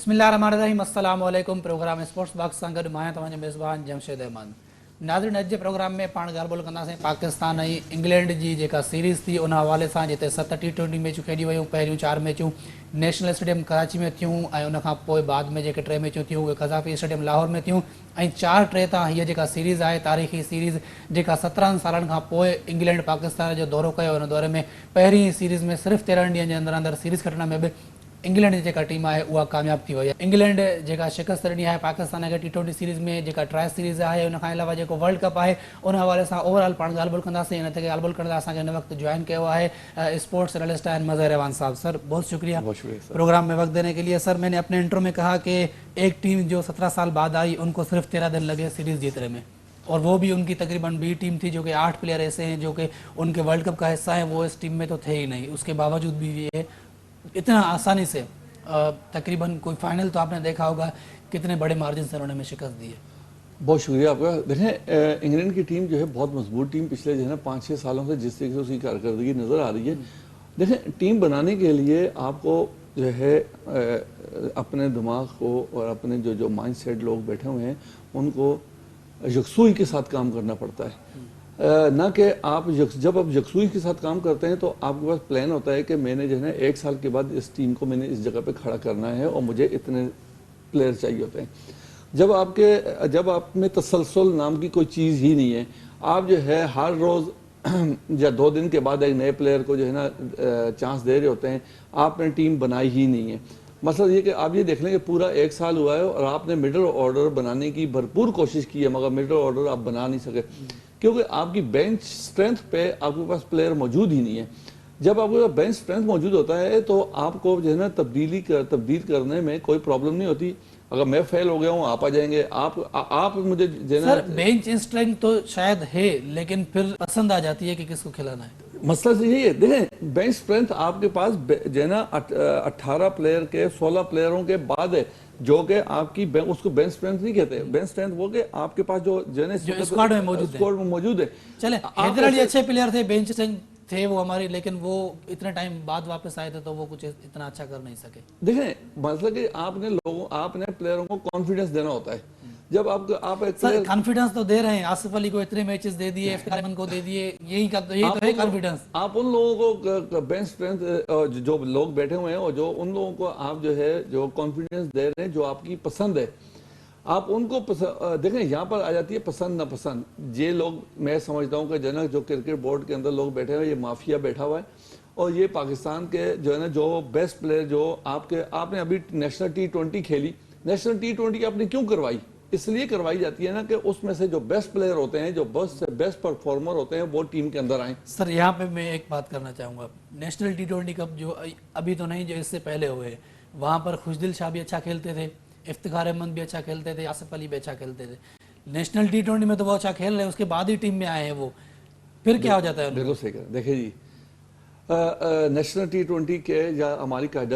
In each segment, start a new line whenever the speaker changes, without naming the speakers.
बिस्मिल्लाहिर्रहमानिर्रहीम अस्सलाम वालेकुम। प्रोग्राम स्पोर्ट्स बॉक्स सां गॾु मां तव्हांजो मेज़बान जमशेद अहमद। नाज़रीन, अॼु जे प्रोग्राम में पाण ॻाल्हि ॿोल कंदासीं पाकिस्तान ऐं इंग्लैंड जी जेका सीरीज़ थी उन हवाले सां, जिते 7 T20 मैचूं खेॾी वियूं। पहिरियूं 4 मैचूं नेशनल स्टेडियम कराची में थियूं ऐं उनखां पोइ बाद में जेके 3 मैचूं थियूं उहे क़ज़ाफ़ी स्टेडियम लाहौर में थियूं। ऐं 4-3 तां हीअ जेका सीरीज़ आहे, तारीख़ी सीरीज़ जेका 17 सालनि खां पोइ इंग्लैंड पाकिस्तान जो दौरो कयो, उन दौरे में पहिरीं सीरीज़ में सिर्फ़ु 13 ॾींहंनि जे अंदरि अंदरि सीरीज़ खटण में बि इंग्लैंड जी जेका टीम आहे उहा कामयाब थी वई आहे। इंग्लैंड जेका शिकस्त ॾिनी आहे पाकिस्तान खे T20 सीरीज़ में, जेका ट्राई सीरीज़ आहे, उनखां अलावा जेको वर्ल्ड कप आहे, उन हवाले सां ओवरऑल पाण ॻाल्हि ॿोल कंदासीं। इन ते ॻाल्हि ॿोल करण लाइ असांखे हिन वक़्तु जॉइन कयो आहे स्पोर्ट्स एनालिस्ट आहिनि मज़हर रहमान साहब। सर, बहुत शुक्रिया प्रोग्राम में वक्त देने के लिए। सर, मैंने अपने इंट्रो में कहा कि एक टीम जो 17 साल बाद आई, उनको सिर्फ 13 दिन लगे सीरीज़ जीतने में, और वो भी उनकी तकरीबन बी टीम थी, जो कि 8 प्लेयर ऐसे हैं जो कि उनके वर्ल्ड कप का हिस्सा हैं, वो इस टीम में तो थे ही नहीं। उसके बावजूद भी ये इतना आसानी से तकरीबन कोई फाइनल तो आपने देखा होगा कितने बड़े मार्जिन से उन्होंने शिकस्त दी है।
बहुत शुक्रिया आपका। देखें, इंग्लैंड की टीम जो है बहुत मजबूत टीम पिछले जो है ना 5-6 सालों से जिस तरीके से उसकी कारकर्दगी नज़र आ रही है। देखें, टीम बनाने के लिए आपको जो है अपने दिमाग को और अपने जो माइंड सेट लोग बैठे हुए हैं उनको यकसुई के साथ काम करना पड़ता है। ना कि आप जब आप यकसुई के साथ काम करते हैं तो आपके पास प्लान होता है कि मैंने जो है ना 1 साल के बाद इस टीम को मैंने इस जगह पे खड़ा करना है और मुझे इतने प्लेयर चाहिए होते हैं। जब आप में तसलसल नाम की कोई चीज़ ही नहीं है, आप जो है हर रोज़ या 2 दिन के बाद एक नए प्लेयर को जो है ना चांस दे रहे होते हैं, आपने टीम बनाई ही नहीं है। मसला ये कि आप ये देख लें कि पूरा 1 साल हुआ है और आपने मिडल ऑर्डर बनाने की भरपूर कोशिश की है, मगर मिडल ऑर्डर आप बना नहीं सके क्योंकि आपकी बेंच स्ट्रेंथ पे आपके पास प्लेयर मौजूद ही नहीं है। जब आपके पास बेंच स्ट्रेंथ मौजूद होता है तो आपको जो है ना तब्दील करने में कोई प्रॉब्लम नहीं होती। अगर मैं फेल हो गया हूँ, आप आ जाएंगे, आप मुझे जो है ना।
सर, बेंच स्ट्रेंथ तो शायद है, लेकिन फिर पसंद आ जाती है कि किसको खिलाना है।
मसला तो यही है। देखें, बेंच स्ट्रेंथ आपके पास जो है ना 18 प्लेयर के 16 प्लेयरों के बाद है, जो कि आपकी उसको बेंच स्ट्रेंथ नहीं कहते। बेंच स्ट्रेंथ वो कि आपके पास जो
स्क्वाड में मौजूद है। चले, हैदराबादी अच्छे प्लेयर थे, बेंच स्ट्रेंथ थे वो हमारी, लेकिन वो इतने टाइम बाद वापस आए थे तो वो कुछ इतना अच्छा कर नहीं सके।
देखें, मतलब कि आपने प्लेयरों को कॉन्फिडेंस देना होता है। जब आप एक
सर कॉन्फिडेंस तो दे रहे हैं, आसिफ अली को इतने मैचेस दे दिए, इफ्तिखार अहमद को दे दिए, यही तो है कॉन्फिडेंस।
आप उन लोगों को बेंच स्ट्रेंथ जो लोग बैठे हुए हैं और जो उन लोगों को आप जो है जो कॉन्फिडेंस दे रहे हैं, जो आपकी पसंद है, आप उनको देखें। यहाँ पर आ जाती है पसंद नापसंद। ये लोग, मैं समझता हूँ कि जनक जो क्रिकेट बोर्ड के अंदर लोग बैठे हुए, ये माफिया बैठा हुआ है और ये पाकिस्तान के जो है ना जो बेस्ट प्लेयर जो आपने अभी नेशनल T20 खेली, नेशनल T20 आपने क्यों करवाई? इसलिए करवाई जाती है ना कि उसमें से जो बेस्ट प्लेयर होते हैं, जो बेस्ट परफॉर्मर होते हैं, वो टीम के अंदर आए।
सर, यहाँ पे मैं एक बात करना चाहूँगा, नेशनल T20 कप जो अभी तो नहीं, जो इससे पहले हुए, वहाँ पर खुशदिल शाह भी अच्छा खेलते थे, इफ्तिखार अहमद भी अच्छा खेलते थे, आसिफ अली भी अच्छा खेलते थे। नेशनल T20 में तो वो अच्छा खेल रहे हैं, उसके बाद ही टीम में आए हैं वो, फिर क्या हो जाता है?
बिल्कुल सही कह। देखिए जी, नेशनल T20 के या हमारी कायद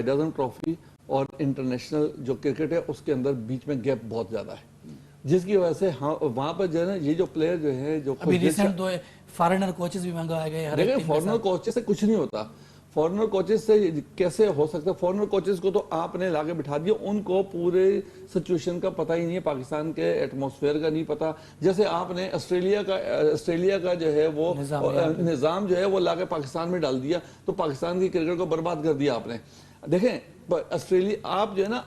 आज़म ट्रॉफी और इंटरनेशनल जो क्रिकेट है उसके अंदर बीच में गैप बहुत ज़्यादा है, जिसकी वजह से वहाँ पर जो है ना ये जो प्लेयर जो है जो
अभी रिसेंट तो फॉरेनर कोचेस भी मंगवाए गए।
देखिए, फॉरेनर कोचेस से कुछ नहीं होता। फॉरेनर कोचेस से कैसे हो सकता है? फॉरेनर कोचेस को तो आपने लाके बिठा दिया, उनको पूरे सिचुएशन का पता ही नहीं है, पाकिस्तान के एटमॉस्फेयर का नहीं पता। जैसे आपने ऑस्ट्रेलिया का जो है वो निज़ाम जो है वो लाके पाकिस्तान में डाल दिया, तो पाकिस्तान की क्रिकेट को बर्बाद कर दिया आपने। देखें, ऑस्ट्रेलिया आप जो है ना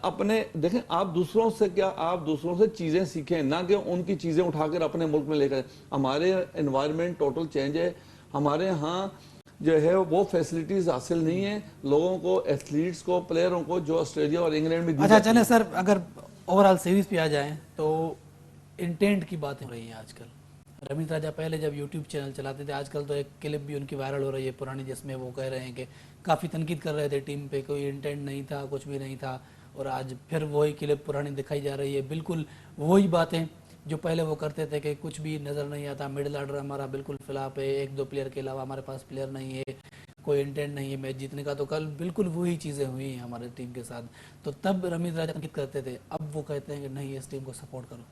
देखें, आप दूसरों से चीजें सीखें, ना कि उनकी चीजें उठाकर अपने मुल्क में लेकर। हमारे एनवायरनमेंट टोटल चेंज है, हमारे यहाँ जो है वो फैसिलिटीज हासिल नहीं है लोगों को, एथलीट्स को, प्लेयरों को, जो ऑस्ट्रेलिया और इंग्लैंड में।
अच्छा चले सर, अगर ओवरऑल सीरीज पे आ जाए तो इंटेंट की बात हो रही है आजकल। रमीज राजा पहले जब यूट्यूब चैनल चलाते थे, आजकल तो एक क्लिप भी उनकी वायरल हो रही है पुरानी, जिसमें वो कह रहे हैं कि काफ़ी तनकीद कर रहे थे टीम पे, कोई इंटेंट नहीं था, कुछ भी नहीं था, और आज फिर वही क्लिप पुरानी दिखाई जा रही है। बिल्कुल वही बातें जो पहले वो करते थे कि कुछ भी नज़र नहीं आता, मिडिल ऑर्डर हमारा बिल्कुल फ्लॉप है, 1-2 प्लेयर के अलावा हमारे पास प्लेयर नहीं है, कोई इंटेंट नहीं है मैच जीतने का। तो कल बिल्कुल वही चीज़ें हुई हैं हमारे टीम के साथ। तो तब रमीज राजा तनकीद करते थे, अब वो कहते हैं कि नहीं, इस टीम को सपोर्ट करो।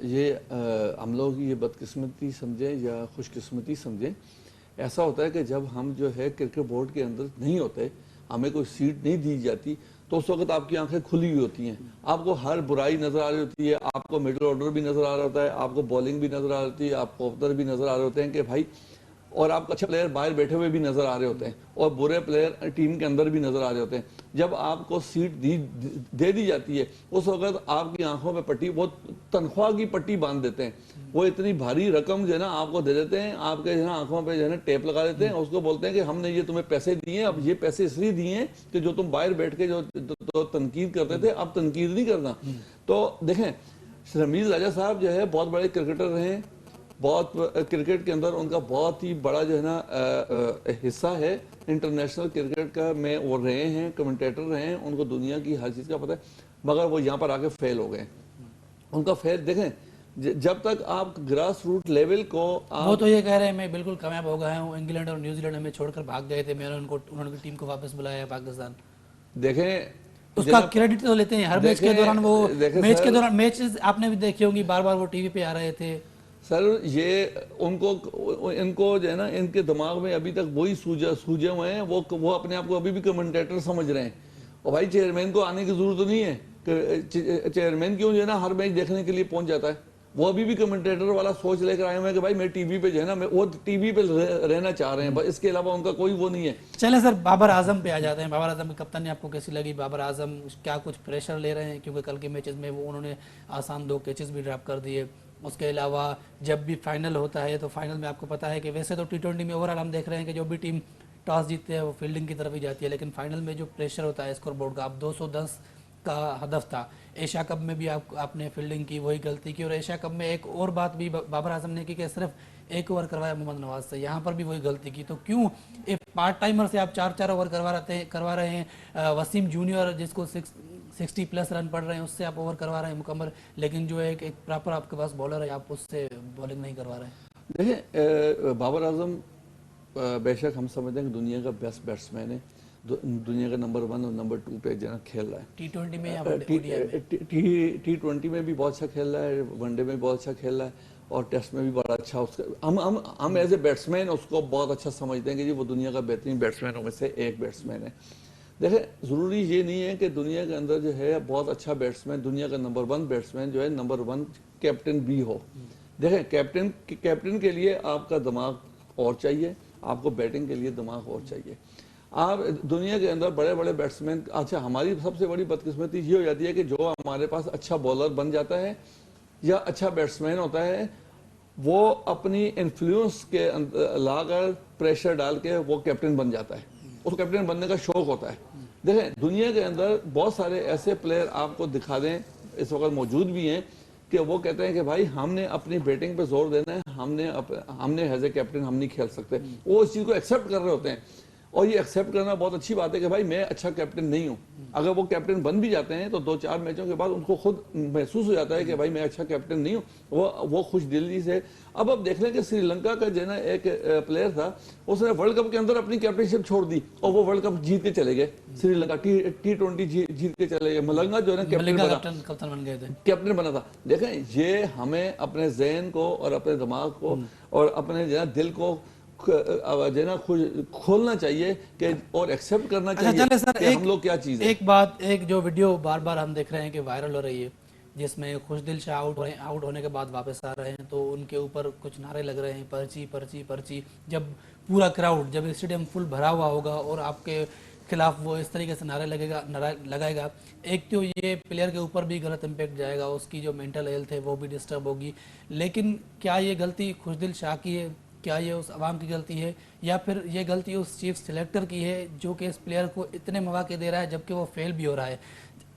ये हम लोग ये बदकिस्मती समझें या खुशकिस्मती समझें, ऐसा होता है कि जब हम जो है क्रिकेट बोर्ड के अंदर नहीं होते, हमें कोई सीट नहीं दी जाती, तो उस वक्त आपकी आंखें खुली हुई होती हैं, आपको हर बुराई नजर आ रही होती है, आपको मिडिल ऑर्डर भी नजर आ रहा होता है, आपको बॉलिंग भी नजर आ रही होती है, आपको ओपनर भी नजर आ रहे होते हैं कि भाई, और आपको अच्छे प्लेयर बाहर बैठे हुए भी नजर आ रहे होते हैं और बुरे प्लेयर टीम के अंदर भी नजर आ रहे होते हैं। जब आपको सीट दे दी जाती है उस वक्त आपकी आंखों पे पट्टी, वो तनख्वाह की पट्टी बांध देते हैं, वो इतनी भारी रकम जो है ना आपको दे देते हैं, आपके जो है ना आंखों पे जो है ना टेप लगा देते हैं, उसको बोलते हैं कि हमने ये तुम्हें पैसे दिए हैं, अब ये पैसे इसलिए दिए हैं कि जो तुम बाहर बैठ के जो तनकीद करते थे अब तनकीद नहीं करना। तो देखें, रमीज राजा साहब जो है बहुत बड़े क्रिकेटर रहे हैं, बहुत क्रिकेट के अंदर उनका बहुत ही बड़ा जो है ना हिस्सा है इंटरनेशनल क्रिकेट का, में वो रहे हैं, कमेंटेटर रहे हैं, उनको दुनिया की हर चीज़ का पता है, मगर वो यहाँ पर आके फेल हो गए। उनका फेल देखें, जब तक आप ग्रास रूट लेवल को
वो तो ये कह रहे हैं मैं बिल्कुल कामयाब हो गया हूँ, इंग्लैंड और न्यूजीलैंड हमें छोड़कर भाग गए थे, मैंने उन्होंने टीम को वापस बुलाया है पाकिस्तान।
देखें
उसका क्रेडिट तो लेते हैं हर मैच के दौरान, वो मैच के दौरान मैचेस आपने भी देखे होंगी, बार बार वो टीवी पे आ रहे थे।
सर ये इनको जो है ना, इनके दिमाग में अभी तक वही सूझे हुए हैं, वो अपने आप को अभी भी कमेंटेटर समझ रहे हैं। और भाई चेयरमैन को आने की जरूरत तो नहीं है कि चेयरमैन क्यों जो है ना हर मैच देखने के लिए पहुंच जाता है, वो अभी भी कमेंटेटर वाला सोच लेकर आए हुए हैं कि भाई मैं टीवी पे जो है ना, मैं वो टीवी पे रहना चाह रहे हैं, बस इसके अलावा उनका कोई वो नहीं है।
चले सर, बाबर आजम पे आ जाते हैं। बाबर आजम की कप्तानी आपको कैसी लगी? बाबर आजम क्या कुछ प्रेशर ले रहे हैं? क्योंकि कल के मैचेस में वो उन्होंने आसान 2 कैचेस भी ड्रॉप कर दिए। उसके अलावा जब भी फाइनल होता है तो फाइनल में आपको पता है कि वैसे तो T20 में ओवरऑल हम देख रहे हैं कि जो भी टीम टॉस जीतती है वो फील्डिंग की तरफ ही जाती है, लेकिन फाइनल में जो प्रेशर होता है स्कोर बोर्ड का, आप 210 का हदफ था। एशिया कप में भी आपने फील्डिंग की, वही गलती की, और एशिया कप में एक और बात भी बाबर आजम ने की कि सिर्फ 1 ओवर करवाया मोहम्मद नवाज से, यहाँ पर भी वही गलती की। तो क्यों एक पार्ट टाइमर से आप 4-4 ओवर करवा रहे हैं? वसीम जूनियर जिसको 60 प्लस रन पड़ रहे हैं उससे आप ओवर करवा रहे हैं मुकम्मल, लेकिन जो एक प्रॉपर आपके पास बॉलर है आप उससे बॉलिंग नहीं करवा रहे हैं।
देखिए, बाबर आजम बेशक हम समझते हैं कि दुनिया का बेस्ट बैट्समैन है, दुनिया का नंबर 1 और नंबर 2 पे जना खेल रहा है।
T20 में या
T20 में भी बहुत अच्छा खेल रहा है, वनडे में बहुत अच्छा खेल रहा है, और टेस्ट में भी बड़ा अच्छा। उसका हम एज ए बैट्समैन उसको बहुत अच्छा समझते हैं कि जी वो दुनिया का बेहतरीन बैट्समैनों में से एक बैट्समैन है। देखिए, ज़रूरी ये नहीं है कि दुनिया के अंदर जो है बहुत अच्छा बैट्समैन, दुनिया का नंबर 1 बैट्समैन जो है नंबर 1 कैप्टन भी हो। देखें, कैप्टन के लिए आपका दिमाग और चाहिए, आपको बैटिंग के लिए दिमाग और चाहिए। आप दुनिया के अंदर बड़े बड़े बैट्समैन, अच्छा हमारी सबसे बड़ी बदकिस्मती ये हो जाती है कि जो हमारे पास अच्छा बॉलर बन जाता है या अच्छा बैट्समैन होता है, वो अपनी इन्फ्लुएंस के लाकर प्रेशर डाल के वो कैप्टन बन जाता है, उसको कैप्टन बनने का शौक होता है। देखें, दुनिया के अंदर बहुत सारे ऐसे प्लेयर आपको दिखा दें, इस वक्त मौजूद भी हैं, कि वो कहते हैं कि भाई हमने अपनी बैटिंग पे जोर देना है, हमने एज ए कैप्टन हम नहीं खेल सकते। वो इस चीज़ को एक्सेप्ट कर रहे होते हैं, और ये एक्सेप्ट करना बहुत अच्छी बात है कि भाई मैं अच्छा कैप्टन नहीं हूँ। अगर वो कैप्टन बन भी जाते हैं तो 2-4 मैचों के बाद उनको खुद महसूस हो जाता है कि भाई मैं अच्छा कैप्टन नहीं हूँ, वो खुश दिली से। अब देख लें कि श्रीलंका का जो ना एक प्लेयर था, उसने वर्ल्ड कप के अंदर अपनी कैप्टनशिप छोड़ दी और वो वर्ल्ड कप जीत के चले गए। श्रीलंका T20 जीत के चले गए। मलंगा जो है ना कैप्टन बना था। देखें, ये हमें अपने जहन को और अपने दिमाग को और अपने जो दिल को खोलना चाहिए कि और एक्सेप्ट करना चाहिए।
चले सर,
कि हम लोग क्या चीज है।
एक जो वीडियो बार बार हम देख रहे हैं कि वायरल हो रही है, जिसमें खुशदिल शाह आउट होने के बाद वापस आ रहे हैं तो उनके ऊपर कुछ नारे लग रहे हैं, पर्ची पर्ची पर्ची। जब पूरा क्राउड, जब स्टेडियम फुल भरा हुआ होगा और आपके खिलाफ वो इस तरीके से नारे लगाएगा, एक तो ये प्लेयर के ऊपर भी गलत इम्पैक्ट जाएगा, उसकी जो मेंटल हेल्थ है वो भी डिस्टर्ब होगी। लेकिन क्या ये गलती खुशदिल शाह की है? क्या ये उस आवाम की गलती है, या फिर ये गलती उस चीफ सिलेक्टर की है जो कि इस प्लेयर को इतने मौके दे रहा है जबकि वो फेल भी हो रहा है?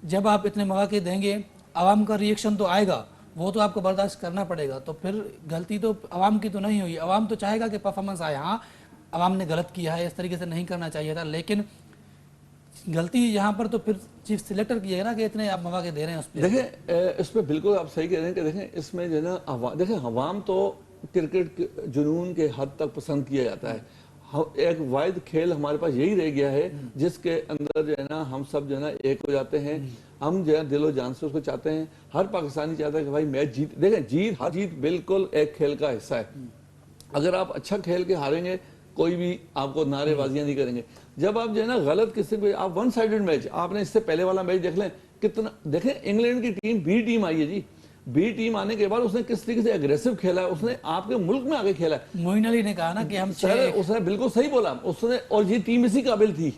जब आप इतने मौके देंगे, आवाम का रिएक्शन तो आएगा, वो तो आपको बर्दाश्त करना पड़ेगा। तो फिर गलती तो आवाम की तो नहीं हुई। आवाम तो चाहेगा कि परफॉर्मेंस आए, हाँ आवाम ने गलत किया है, इस तरीके से नहीं करना चाहिए था, लेकिन गलती यहाँ पर तो फिर चीफ सिलेक्टर की है ना कि इतने आप मौके दे रहे हैं उस पर।
देखें, इसमें बिल्कुल आप सही कह रहे हैं कि देखें, इसमें जो है ना देखें, आवाम तो क्रिकेट के जुनून के हद तक पसंद किया जाता है। एक वाहिद खेल हमारे पास यही रह गया है जिसके अंदर जो है ना हम सब जो है ना एक हो जाते हैं, हम जो है दिलो जान से उसको चाहते हैं। हर पाकिस्तानी चाहता है कि भाई मैच देखें, हर जीत बिल्कुल एक खेल का हिस्सा है। अगर आप अच्छा खेल के हारेंगे कोई भी आपको नारेबाजियां नहीं करेंगे। जब आप जो है ना गलत किसी को, आप वन साइडेड मैच, आपने इससे पहले वाला मैच देख लें कितना, देखें इंग्लैंड की टीम बी टीम आई है जी, बी टीम आने के बाद उसने किस तरीके से एग्रेसिव खेला है, उसने आपके मुल्क में आके खेला है।
मोइन अली ने कहा ना कि हम
सर उसने बिल्कुल सही बोला उसने, और ये टीम इसी काबिल थी,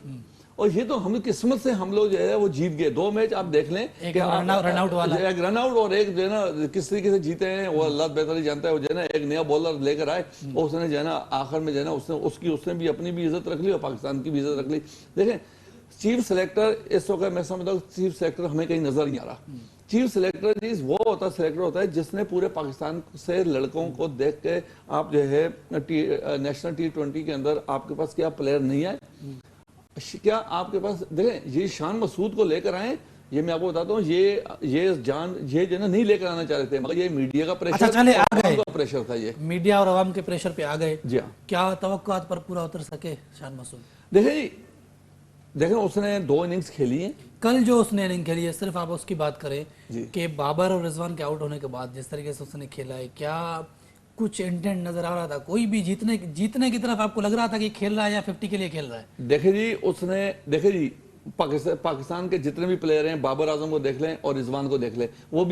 और ये तो हम किस्मत से हम लोग जो है वो जीत गए। 2 मैच आप देख लें,
एक रनआउट वाला,
एक रनआउट और एक जो है ना किस तरीके से जीते हैं वो अल्लाह बेहतर ही जानता है। वो जो है ना एक नया बॉलर लेकर आए और उसने जो है ना आखिर में जो है ना उसने भी अपनी भी इज्जत रख ली और पाकिस्तान की भी इज्जत रख ली। देखें चीफ सेलेक्टर इस वक्त मैं समझता हूँ चीफ सेलेक्टर हमें कहीं नजर नहीं आ रहा। चीफ सेलेक्टर जी वो सेलेक्टर होता है जिसने पूरे पाकिस्तान से लड़कों को देख के, आप जो है नेशनल T20 के अंदर आपके पास क्या प्लेयर नहीं है, क्या आपके पास, देखें ये शान मसूद को लेकर आए, ये मैं आपको बताता हूँ, ये जो है ना नहीं लेकर आना चाह रहे थे, मगर ये मीडिया का प्रेशर,
अच्छा चले आ गए,
प्रेशर था ये
मीडिया और अवाम के प्रेशर पे आ गए
जी हाँ।
क्या तवक्कुआत पर पूरा उतर सके शान मसूद?
देखें उसने 2 इनिंग्स खेली हैं।
कल जो उसने इनिंग खेली है, सिर्फ आप उसकी बात करें
जी।
कि बाबर और रिजवान के आउट होने के बाद जिस तरीके से उसने खेला है, क्या कुछ इंटेंट नजर आ रहा था? कोई भी जीतने की तरफ आपको लग रहा था कि खेल रहा है या 50 के लिए खेल रहा है?
देखे जी पाकिस्तान के जितने भी प्लेयर हैं, बाबर आजम को देख लें और रिजवान को देख लें, वो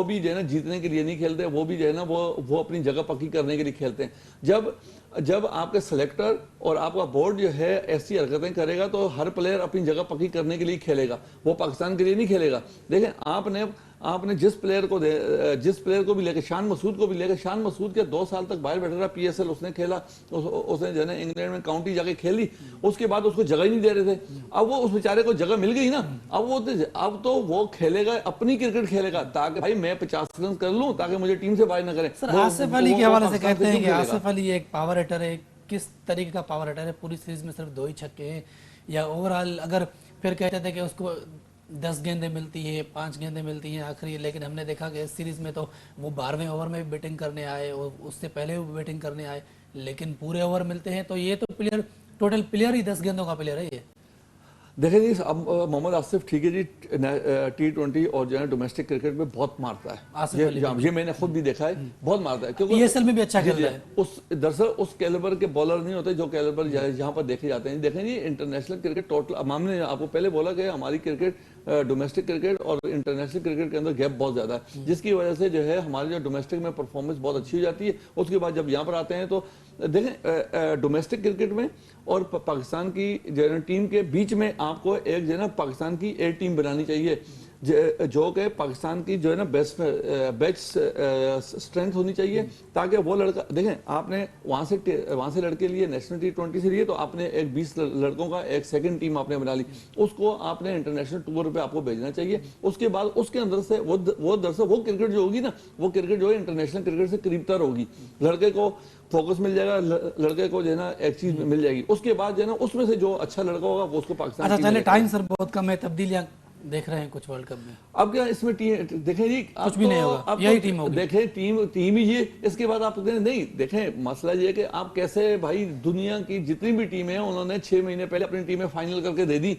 भी जो है ना जीतने के लिए नहीं खेलते, वो भी जो है ना वो अपनी जगह पक्की करने के लिए खेलते हैं। जब आपके सेलेक्टर और आपका बोर्ड जो है ऐसी हरकतें करेगा तो हर प्लेयर अपनी जगह पक्की करने के लिए खेलेगा, वो पाकिस्तान के लिए नहीं खेलेगा। देखें आपने जिस प्लेयर को भी लेकर, शान मसूद को भी लेकर, शान मसूद के 2 साल तक बाहर बैठा रहा, PSL उसने खेला, उसने जो है ना इंग्लैंड में काउंटी जाके खेली, उसके बाद उसको जगह ही नहीं दे रहे थे। अब वो उस बेचारे को जगह मिल गई ना, अब तो वो खेलेगा, अपनी क्रिकेट खेलेगा, ताकि भाई मैं 50 रन कर लूं ताकि मुझे टीम से बाहर ना करें।
सर आसिफ अली के हवाले से कहते हैं कि आसिफ अली एक पावर हिटर है, किस तरीके का पावर हिटर है? पूरी सीरीज में सिर्फ 2 ही छक्के हैं, या ओवरऑल अगर फिर कहते थे कि उसको 10 गेंदें मिलती है, 5 गेंदें मिलती हैं आखिरी, लेकिन हमने देखा कि इस सीरीज में तो वो 12वें ओवर में भी बैटिंग करने आए और उससे पहले भी बैटिंग करने आए, लेकिन पूरे ओवर मिलते हैं। तो ये तो टोटल प्लेयर ही 10 गेंदों का प्लेयर है ये।
देखिए जी, अब मोहम्मद आसिफ ठीक है जी, T20 और जो है डोमेस्टिक क्रिकेट में बहुत मारता है, ये मैंने खुद भी देखा है, बहुत मारता है, क्योंकि
PSL में भी अच्छा खेल रहा है।
दरअसल उस कैलिबर के बॉलर नहीं होते जो कैलिबर यहाँ पर देखे जाते हैं। देखें जी इंटरनेशनल क्रिकेट टोटल, हमने आपको पहले बोला कि हमारी क्रिकेट डोमेस्टिक क्रिकेट और इंटरनेशनल क्रिकेट के अंदर गैप बहुत ज्यादा है, जिसकी वजह से जो है हमारी जो डोमेस्टिक में परफॉर्मेंस बहुत अच्छी हो जाती है, उसके बाद जब यहाँ पर आते हैं तो देखें डोमेस्टिक क्रिकेट में और पाकिस्तान की जो है टीम के बीच में आपको एक जो है ना पाकिस्तान की एक टीम बनानी चाहिए, जो कि पाकिस्तान की जो है ना बेस्ट स्ट्रेंथ होनी चाहिए, ताकि वो लड़का, देखें आपने वहां से लड़के लिए नेशनल T20 से लिए, तो आपने एक 20 लड़कों का एक सेकंड टीम आपने बना ली, उसको आपने इंटरनेशनल टूर पे आपको भेजना चाहिए। उसके बाद उसके अंदर से वो क्रिकेट जो होगी ना, वो क्रिकेट जो है इंटरनेशनल क्रिकेट से करीबतर होगी, लड़के को फोकस मिल जाएगा, लड़के को जो है ना एक चीज मिल जाएगी, उसके बाद जो है ना उसमें से जो अच्छा लड़का होगा वो उसको पाकिस्तान।
अच्छा चले, टाइम सर बहुत कम है, तब्दीलियां देख रहे हैं कुछ वर्ल्ड कप में,
अब क्या इसमें देखें जी
कुछ भी नहीं होगा, अब यही टीम होगी।
देखें टीम ही ये, इसके बाद आप नहीं देखें, मसला ये कि आप कैसे, भाई दुनिया की जितनी भी टीमें हैं उन्होंने 6 महीने पहले अपनी टीमें फाइनल करके दे दी,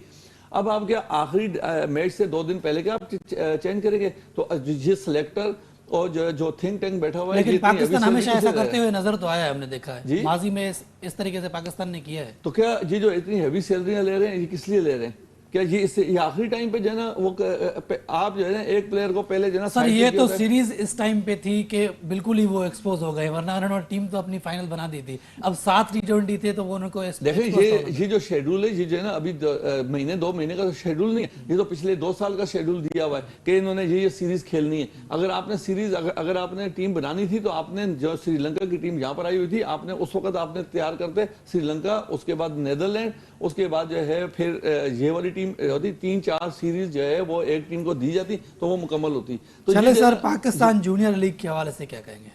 अब आप क्या आखिरी मैच से 2 दिन पहले क्या आप चेंज करेंगे? तो जिस सिलेक्टर और जो थिंक टैंक बैठा हुआ है,
लेकिन पाकिस्तान हमेशा ऐसा करते हुए नजर तो आया है, हमने देखा है माजी में इस तरीके से पाकिस्तान ने किया है।
तो क्या ये जो इतनी हैवी सैलरियां ले रहे हैं, ये किस लिए ले रहे हैं? क्या ये आखिरी टाइम पे जो है ना वो आप जो है ना एक प्लेयर को पहले जो है ना,
सर ये तो सीरीज इस टाइम पे थी कि बिल्कुल ही वो एक्सपोज हो गए, वरना उन्होंने टीम तो अपनी फाइनल बना दी थी। अब 7 T20 थे तो वो उनको
देखें ये जो शेड्यूल है, ये जो है ना अभी 2 महीने का शेड्यूल नहीं है, ये तो पिछले 2 साल का शेड्यूल दिया हुआ है कि इन्होंने ये सीरीज खेलनी है। अगर आपने टीम बनानी थी तो आपने जो श्रीलंका की टीम यहाँ पर आई हुई थी, आपने उस वक्त आपने तैयार करते श्रीलंका, उसके बाद नीदरलैंड, उसके बाद जो है फिर ये वाली टीम होती, 3-4 सीरीज जो है वो एक टीम को दी जाती तो वो मुकम्मल होती। तो
चले सर, पाकिस्तान जूनियर लीग के हवाले से क्या कहेंगे?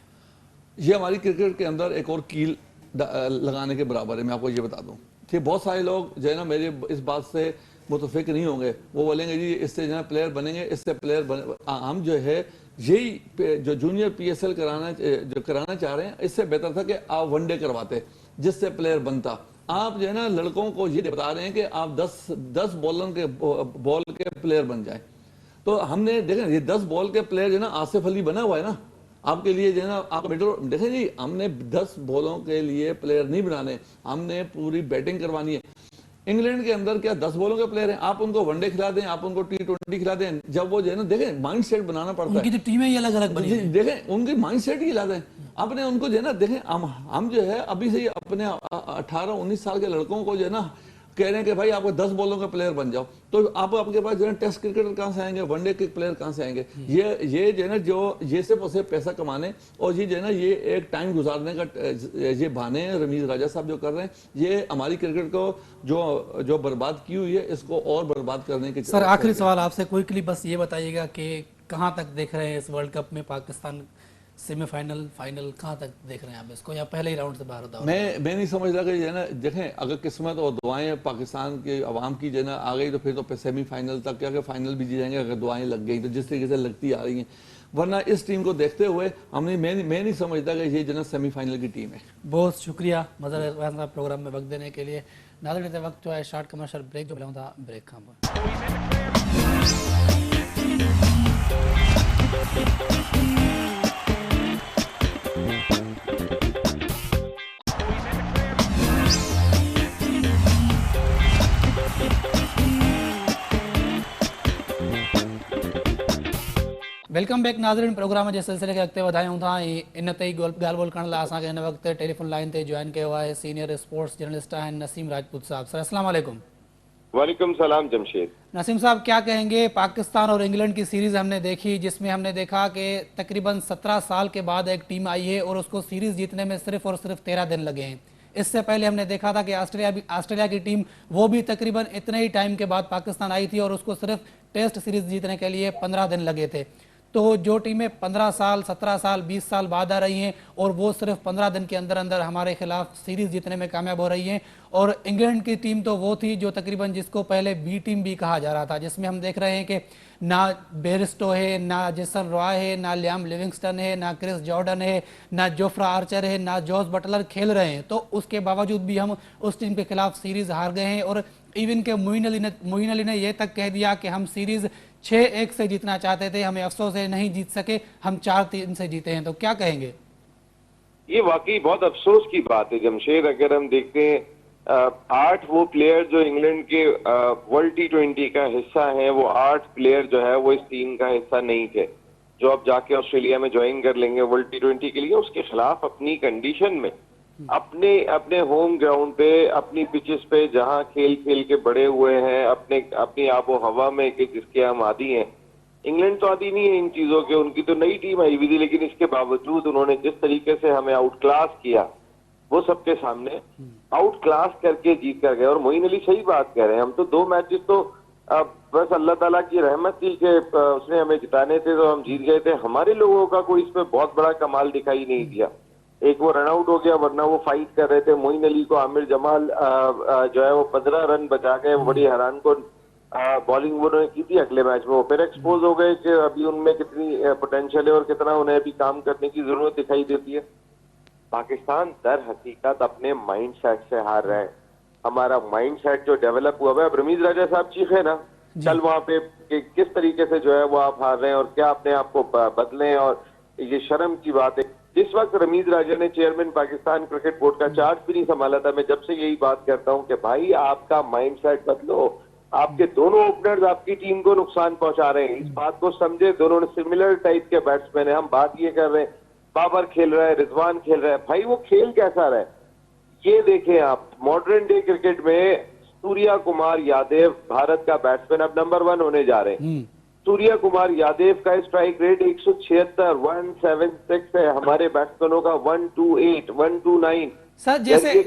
ये हमारी क्रिकेट के अंदर एक और कील लगाने के बराबर है, मैं आपको ये बता दूं कि बहुत सारे लोग जो है ना मेरे इस बात से मुतफिक नहीं होंगे, वो बोलेंगे जी इससे जो है प्लेयर बनेंगे, इससे प्लेयर हम जो है यही जो जूनियर PSL कराना चाह रहे हैं, इससे बेहतर था कि आप वनडे करवाते जिससे प्लेयर बनता। आप जो है ना लड़कों को ये बता रहे हैं कि आप 10 बॉल के प्लेयर बन जाए, तो हमने देखा ये 10 बॉल के प्लेयर जो है ना आसिफ अली बना हुआ है ना, आपके लिए जो है ना, आप मिडल देखें जी, हमने 10 बॉलों के लिए प्लेयर नहीं बनाने, हमने पूरी बैटिंग करवानी है। इंग्लैंड के अंदर क्या 10 बॉलों के प्लेयर हैं, आप उनको वनडे खिला दें, आप उनको T20 खिला दें, जब वो जो है ना, देखें माइंड सेट बनाना पड़ता है।
उनकी तो टीमें ही अलग अलग बनी हैं।
देखें उनकी माइंड सेट ही अलग है। आपने उनको जो है ना, देखें हम जो है अभी से ही अपने 18-19 साल के लड़कों को जो है ना कह रहे हैं कि भाई आपको 10 बॉलों का प्लेयर बन जाओ, तो आप आपके पास जो है टेस्ट क्रिकेटर कहां से आएंगे, वनडे के प्लेयर कहां से आएंगे? ये जो है ना, जो ये सिर्फ और सिर्फ पैसा कमाने और ये जो है ना, ये एक टाइम गुजारने का ये बहाने रमीज राजा साहब जो कर रहे हैं, ये हमारी क्रिकेट को जो बर्बाद की हुई है, इसको और बर्बाद करने की।
सर आखिरी सवाल आपसे क्विकली बस ये बताइएगा कि कहाँ तक देख रहे हैं इस वर्ल्ड कप में पाकिस्तान सेमीफाइनल फाइनल कहाँ तक देख रहे हैं आप इसको, या पहले ही राउंड से बाहर होता है?
मैं नहीं समझ रहा कि जो है ना, देखें अगर किस्मत और दुआएं पाकिस्तान के अवाम की जो है ना आ गई, तो फिर तो सेमीफाइनल तक क्या फाइनल भी जी जाएंगे अगर दुआएं लग गई तो, जिस तरीके से लगती आ रही हैं। वरना इस टीम को देखते हुए मैं नहीं समझता कि ये जो है सेमीफाइनल की टीम है।
बहुत शुक्रिया मजहर इरफान साहब प्रोग्राम में वक्त देने के लिए। नाज़रीन वक्त जो है शॉर्ट कमर्शियल ब्रेक जो मिला था, ब्रेक खां वेलकम बैक नाज़रीन। प्रोग्राम जे सिलसिले खे अॻिते वधायूं था। इन ते ई ॻाल्हि ॿोल करण लाइ असांखे हिन वक़्तु टेलीफोन लाइन ते जॉइन कयो आहे सीनियर स्पोर्ट्स जर्नलिस्ट आहिनि नसीम राजपूत साहब। सर अस्सलाम वालेकुम।
वालेकुम सलाम जमशेद।
नसीम साहब क्या कहेंगे, पाकिस्तान और इंग्लैंड की सीरीज हमने देखी जिसमें हमने देखा कि तकरीबन 17 साल के बाद एक टीम आई है और उसको सीरीज जीतने में सिर्फ और सिर्फ 13 दिन लगे हैं। इससे पहले हमने देखा था कि ऑस्ट्रेलिया की टीम वो भी तकरीबन इतने ही टाइम के बाद पाकिस्तान आई थी और उसको सिर्फ टेस्ट सीरीज जीतने के लिए 15 दिन लगे थे। तो जो टीमें 15 साल 17 साल 20 साल बाद आ रही हैं और वो सिर्फ 15 दिन के अंदर अंदर हमारे खिलाफ सीरीज जीतने में कामयाब हो रही हैं। और इंग्लैंड की टीम तो वो थी जो तकरीबन जिसको पहले बी टीम भी कहा जा रहा था, जिसमें हम देख रहे हैं कि ना बेरिस्टो है, ना जेसन रॉय है, ना लियाम लिविंगस्टन है, ना क्रिस जॉर्डन है, ना जोफ्रा आर्चर है, ना जॉस बटलर खेल रहे हैं। तो उसके बावजूद भी हम उस टीम के खिलाफ सीरीज हार गए हैं और इवन के मोइन अली ने यह तक कह दिया कि हम सीरीज 6-1 से जीतना चाहते थे, हमें अफसोस है नहीं जीत सके, हम 4-3 से जीते हैं। तो क्या कहेंगे?
ये वाकई बहुत अफसोस की बात है जमशेद। अगर हम देखते हैं 8 वो प्लेयर जो इंग्लैंड के वर्ल्ड T20 का हिस्सा हैं, वो 8 प्लेयर जो है वो इस टीम का हिस्सा नहीं थे, जो अब जाके ऑस्ट्रेलिया में ज्वाइन कर लेंगे वर्ल्ड T20 के लिए। उसके खिलाफ अपनी कंडीशन में अपने होम ग्राउंड पे, अपनी पिचेस पे जहां खेल खेल के बड़े हुए हैं, अपनी आबो हवा में कि जिसके हम आदी हैं। इंग्लैंड तो आदी नहीं है इन चीजों के, उनकी तो नई टीम आई हुई थी, लेकिन इसके बावजूद उन्होंने जिस तरीके से हमें आउट क्लास किया, वो सबके सामने आउट क्लास करके जीत कर गए। और मोइन अली सही बात कह रहे हैं, हम तो 2 मैचेस तो बस अल्लाह ताला की रहमत थी कि उसने हमें जिताने थे तो हम जीत गए थे। हमारे लोगों का कोई इसमें बहुत बड़ा कमाल दिखाई नहीं दिया। एक वो रन आउट हो गया, वरना वो फाइट कर रहे थे। मोइन अली को आमिर जमाल जो है वो 15 रन बचा गए, बड़ी हैरान को बॉलिंग वो उन्होंने की थी अगले मैच में। वो फिर एक्सपोज हो गए कि अभी उनमें कितनी पोटेंशियल है और कितना उन्हें अभी काम करने की जरूरत दिखाई देती है। पाकिस्तान दर हकीकत अपने माइंड सेट से हार रहे हैं। हमारा माइंड सेट जो डेवलप हुआ है, अब रमीज राजा साहब चीख है ना कल वहां पे कि किस तरीके से जो है वो आप हार रहे हैं और क्या अपने आप को बदलें, और ये शर्म की बात है। जिस वक्त रमीज राजा ने चेयरमैन पाकिस्तान क्रिकेट बोर्ड का चार्ज भी नहीं संभाला था, मैं जब से यही बात करता हूं कि भाई आपका माइंड सेट बदलो। आपके दोनों ओपनर्स आपकी टीम को नुकसान पहुंचा रहे हैं, इस बात को समझे। दोनों सिमिलर टाइप के बैट्समैन है। हम बात ये कर रहे हैं बाबर खेल रहा है, रिजवान खेल रहा है, भाई वो खेल कैसा रहा है ये देखें आप। मॉडर्न डे क्रिकेट में सूर्या कुमार यादव भारत का बैट्समैन अब नंबर 1 होने जा रहे हैं। सूर्या कुमार यादव का स्ट्राइक रेट 176, 176 है। हमारे बैट्समैनों का 128, 129।
सर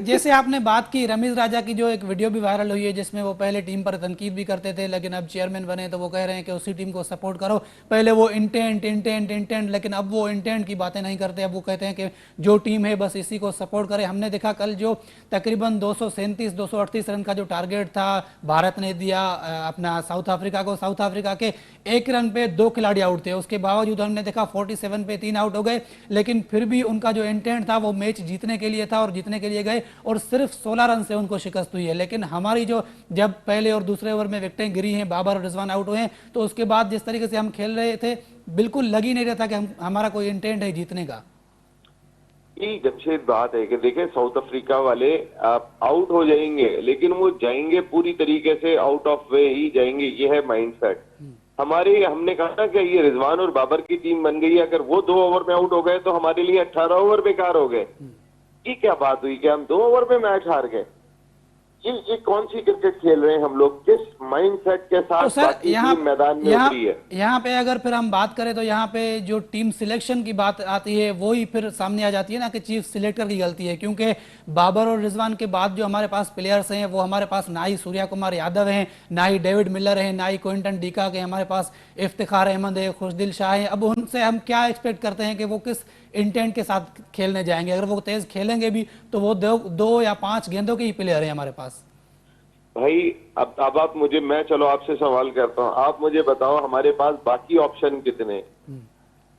जैसे आपने बात की रमीज राजा की, जो एक वीडियो भी वायरल हुई है जिसमें वो पहले टीम पर तनकीद भी करते थे, लेकिन अब चेयरमैन बने तो वो कह रहे हैं कि उसी टीम को सपोर्ट करो। पहले वो इंटेंट, लेकिन अब वो इंटेंट की बातें नहीं करते। अब वो कहते हैं कि जो टीम है बस इसी को सपोर्ट करे। हमने देखा कल जो तकरीबन 237-238 रन का जो टारगेट था भारत ने दिया अपना साउथ अफ्रीका को, साउथ अफ्रीका के 1 रन पे 2 खिलाड़ी आउट थे। उसके बावजूद हमने देखा 47 पे 3 आउट हो गए, लेकिन फिर भी उनका जो इंटेंट था वो मैच जीतने के लिए था और जीतने के लिए गए और सिर्फ 16 रन से उनको शिकस्त हुई है। लेकिन हमारी जो जब पहले और दूसरे ओवर में विकेटें गिरी हैं, बाबर और रिजवान आउट हुए हैं, तो उसके बाद जिस तरीके से हम खेल रहे थे बिल्कुल लग ही नहीं रहा था कि हमारा कोई इंटेंट है जीतने का।
ये जमशेद बात है कि देखें, साउथ अफ्रीका वाले आउट हो जाएंगे लेकिन वो जाएंगे पूरी तरीके से आउट ऑफ वे ही जाएंगे, ये है माइंडसेट। हमारे हमने कहा ना कि ये रिजवान और बाबर की टीम बन गई है, अगर वो 2 ओवर में आउट हो गए तो हमारे लिए 18 ओवर बेकार हो गए। ये क्या बात हुई कि हम 2 ओवर में मैच हार गए? ये कौन सी क्रिकेट खेल रहे हैं हम लोग? किस माइंडसेट के
तो
साथ
सर
बाकी टीम मैदान में उतरी है?
यहाँ पे अगर फिर हम बात करें तो यहाँ पे जो टीम सिलेक्शन की बात आती है वो ही फिर सामने आ जाती है ना कि चीफ सिलेक्टर की गलती है, क्योंकि बाबर और रिजवान के बाद जो हमारे पास प्लेयर्स हैं वो हमारे पास ना ही सूर्या कुमार यादव हैं, ना ही डेविड मिलर हैं, ना ही क्विंटन डीका के, हमारे पास इफ्तिखार अहमद है, खुशदिल शाह है। अब उनसे हम क्या एक्सपेक्ट करते हैं कि वो किस इंटेंट के साथ खेलने जाएंगे? अगर वो तेज खेलेंगे भी तो वो 2 या 5 गेंदों के ही प्लेयर हैं हमारे पास।
भाई अब आप मुझे, मैं चलो आपसे सवाल करता हूँ, आप मुझे बताओ हमारे पास बाकी ऑप्शन कितने?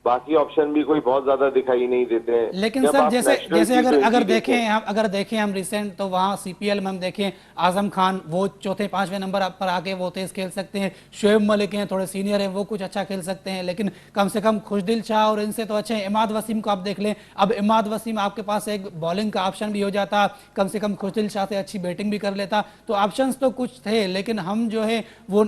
बाकी ऑप्शन भी कोई बहुत ज्यादा दिखाई नहीं देते हैं।
लेकिन
जब
सर
आप
जैसे
नेशनल
जैसे
T20
अगर देखें हम रिसेंट, तो वहाँ सीपीएल में हम देखें आजम खान वो चौथे 5वें नंबर पर आके वो तेज खेल सकते हैं, शोएब मलिक हैं थोड़े सीनियर हैं वो कुछ अच्छा खेल सकते हैं, लेकिन कम से कम खुशदिल शाह और इनसे तो अच्छे हैं। इमाद वसीम को आप देख लें, अब इमाद वसीम आपके पास एक बॉलिंग का ऑप्शन भी हो जाता, कम से कम खुशदिल शाह से अच्छी बैटिंग भी कर लेता, तो ऑप्शन तो कुछ थे। लेकिन हम जो है वो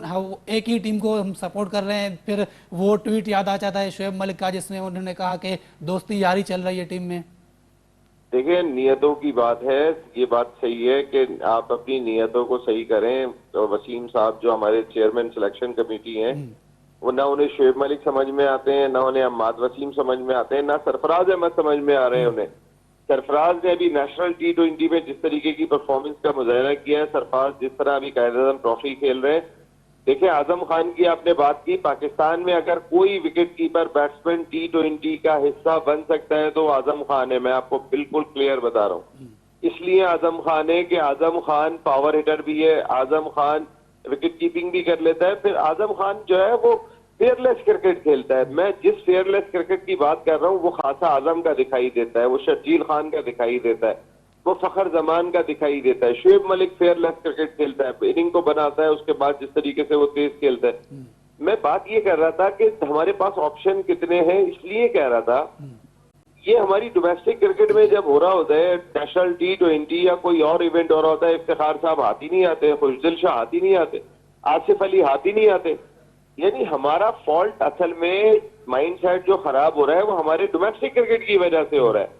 एक ही टीम को हम सपोर्ट कर रहे हैं। फिर वो ट्वीट याद आ जाता है शोएब मलिक का जिसमें उन्होंने कहा कि दोस्ती यारी चल रही है टीम में।
देखिए, नियतों की बात है, ये बात सही है कि आप अपनी नियतों को सही करें। तो वसीम साहब जो हमारे चेयरमैन सिलेक्शन कमेटी हैं, वो ना उन्हें शोएब मलिक समझ में आते हैं, ना उन्हें अम्माद वसीम समझ में आते हैं, ना सरफराज अहमद समझ में आ रहे हैं उन्हें। सरफराज ने अभी नेशनल T20 में जिस तरीके की परफॉर्मेंस का मुजाहरा किया है, सरफराज जिस तरह अभी कायदे-ए-आज़म ट्रॉफी खेल रहे हैं, देखिए आजम खान की आपने बात की, पाकिस्तान में अगर कोई विकेट कीपर बैट्समैन T20 का हिस्सा बन सकता है तो आजम खान है। मैं आपको बिल्कुल क्लियर बता रहा हूँ। इसलिए आजम खान है कि आजम खान पावर हिटर भी है, आजम खान विकेट कीपिंग भी कर लेता है, फिर आजम खान जो है वो फेयरलेस क्रिकेट खेलता है। मैं जिस फेयरलेस क्रिकेट की बात कर रहा हूँ वो खासा आजम का दिखाई देता है, वो शर्जील खान का दिखाई देता है, वो फखर जमान का दिखाई देता है। शोएब मलिक फेयरलेस क्रिकेट खेलता है, इनिंग को बनाता है, उसके बाद जिस तरीके से वो तेज खेलता है। मैं बात ये कर रहा था कि हमारे पास ऑप्शन कितने हैं, इसलिए कह रहा था ये हमारी डोमेस्टिक क्रिकेट में जब हो रहा होता है, नेशनल T20 या कोई और इवेंट हो रहा होता है, इफ्तिखार साहब हाथ ही नहीं आते, खुशदिल शाह हाथ ही नहीं आते, आसिफ अली हाथ ही नहीं आते। यानी हमारा फॉल्ट असल में माइंडसेट जो खराब हो रहा है वो हमारे डोमेस्टिक क्रिकेट की वजह से हो रहा है।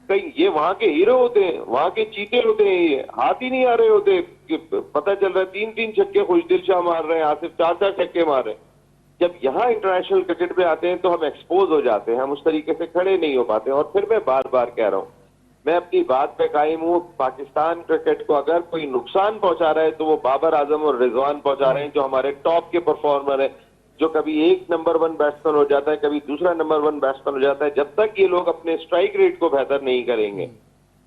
कहीं ये वहां के हीरो होते हैं, वहां के चीते होते हैं, ये हाथ ही नहीं आ रहे होते कि पता चल रहा है 3-3 छक्के खुशदिल शाह मार रहे हैं, आसिफ 4-4 छक्के मार रहे हैं। जब यहाँ इंटरनेशनल क्रिकेट पे आते हैं तो हम एक्सपोज हो जाते हैं, हम उस तरीके से खड़े नहीं हो पाते। और फिर मैं बार बार कह रहा हूँ, मैं अपनी बात पे कायम हूँ, पाकिस्तान क्रिकेट को अगर कोई नुकसान पहुंचा रहा है तो वो बाबर आजम और रिजवान पहुंचा रहे हैं, जो हमारे टॉप के परफॉर्मर है, जो कभी एक नंबर 1 बैट्समैन हो जाता है, कभी दूसरा नंबर 1 बैट्समैन हो जाता है। जब तक ये लोग अपने स्ट्राइक रेट को बेहतर नहीं करेंगे,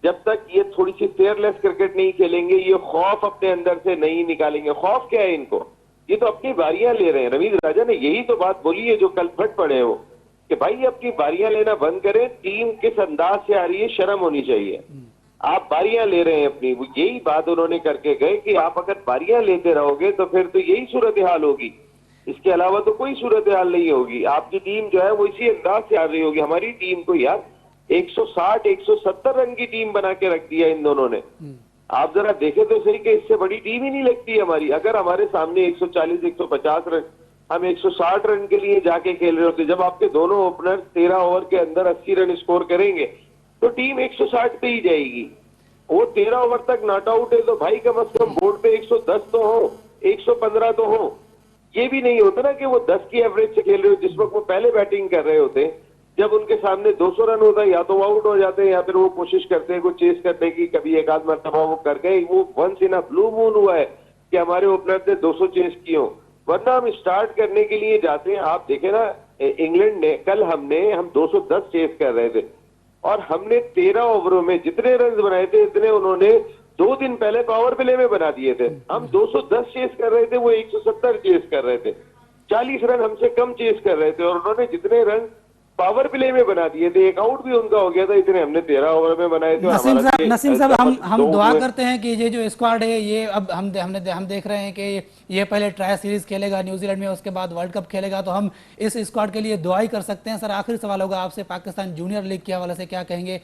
जब तक ये थोड़ी सी फेयरलेस क्रिकेट नहीं खेलेंगे, ये खौफ अपने अंदर से नहीं निकालेंगे। खौफ क्या है इनको? ये तो अपनी बारियां ले रहे हैं। रवींद्र राजा ने यही तो बात बोली है जो कल फट पड़े हो कि भाई अपनी बारियां लेना बंद करें, टीम किस अंदाज से आ रही है शर्म होनी चाहिए। आप बारियां ले रहे हैं अपनी, यही बात उन्होंने करके गए कि आप अगर बारियां लेते रहोगे तो फिर तो यही सूरत हाल होगी, इसके अलावा तो कोई सूरत हाल नहीं होगी। आपकी टीम जो है वो इसी अंदाज से आ रही होगी। हमारी टीम को यार 160-170 रन की टीम बना के रख दिया इन दोनों ने। आप जरा देखें तो सही कि इससे बड़ी टीम ही नहीं लगती हमारी। अगर हमारे सामने 140-150 रन, हम 160 रन के लिए जाके खेल रहे होते, जब आपके दोनों ओपनर 13 ओवर के अंदर 80 रन स्कोर करेंगे तो टीम 160 पे ही जाएगी। वो 13 ओवर तक नॉट आउट है तो भाई कम से कम बोर्ड पे 110 तो हो, 115 तो हो। ये भी नहीं होता ना कि वो 10 की एवरेज से खेल रहे हो। जिस वक्त वो पहले बैटिंग कर रहे होते, जब उनके सामने 200 रन होता है, या तो वो आउट हो जाते हैं या फिर वो कोशिश करते हैं कुछ चेस करने की। कभी एक आध मरतबा वो कर गए, वो once in a blue moon हुआ है कि हमारे ओपनर ने 200 चेस किए हो, वरना हम स्टार्ट करने के लिए जाते हैं। आप देखें ना, इंग्लैंड ने कल हम 210 चेस कर रहे थे और हमने 13 ओवरों में जितने रन बनाए थे इतने उन्होंने 2 दिन पहले पावर प्ले में बना दिए थे। हम 210 चेस कर रहे थे, वो 170 चेस कर रहे थे, 40 रन हमसे कम चेस कर रहे थे। और उन्होंने जितने रन पावर प्ले में बना दिए थे, एक आउट भी उनका हो गया था, इतने हमने 13 ओवर में बनाए थे।
नसीम साहब हम
दो
दुआ
हुए।
करते हैं कि ये जो स्क्वाड है ये अब हम देख रहे हैं कि ये पहले ट्राई सीरीज खेलेगा न्यूजीलैंड में, उसके बाद वर्ल्ड कप खेलेगा, तो हम इस स्क्वाड के लिए दुआ ही कर सकते हैं। सर आखिरी सवाल होगा आपसे, पाकिस्तान जूनियर लीग के हवाले से क्या कहेंगे?